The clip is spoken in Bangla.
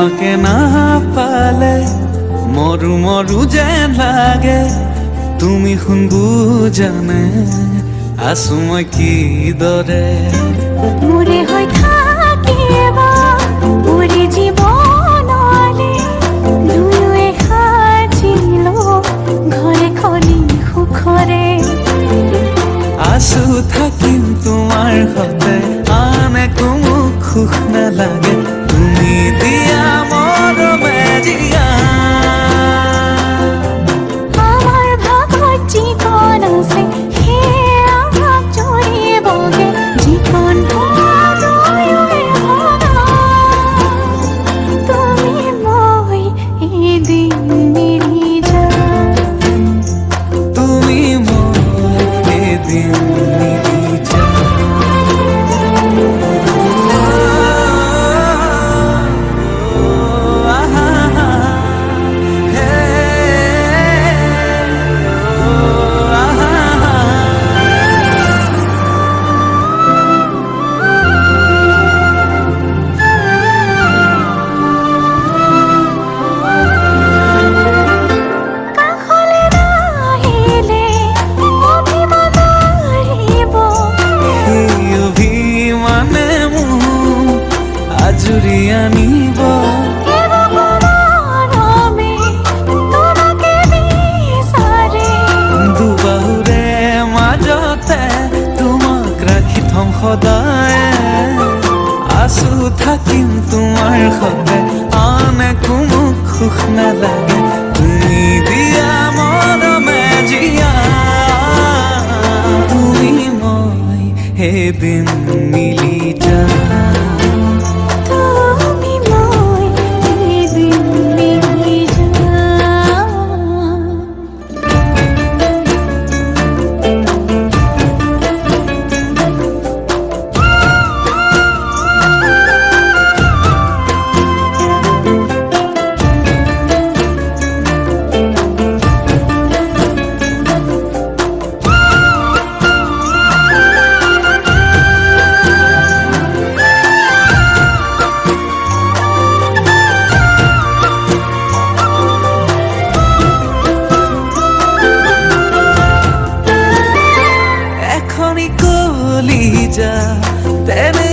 তোমাকে না পালে মরু মরু যেন লাগে তুমি শুন বুজানে আছো মই কি দৰে মোৰে হৈ থাকিবা মোৰে জীৱনলে দুয়োৱে সাজিলো ঘৰে খনি সুখৰে আছো থাকিম তোমাৰ সতে আন একো মোক সুখ নালাগে তুমি দিয়া মৰমে জিয়া আমাৰ ভাগত যিকণ আছে সেয়া ভাগ জৰিবগে যিকণ দুয়োৱে ভগা তুমি মই এদিন মিলি যাম তুমি মই এদিন মিলি কাষলে নাহিলে অভিমান বাঢ়িব সেই অভিমানে মোক আজৰি আনিব মৰমে তোমাকে বিচাৰে দুবাহুৰে মাজতে তোমাক ৰাখি থম সদায় আছো থাকিম তোমাৰ সতে আন একো মোক সুখ নালাগে তুমি দিয়া মৰমে জিয়া তুমি মই এদিন মিলি যাম তুমি মই এদিন মিলি যাম এখনি কলিজা তেনে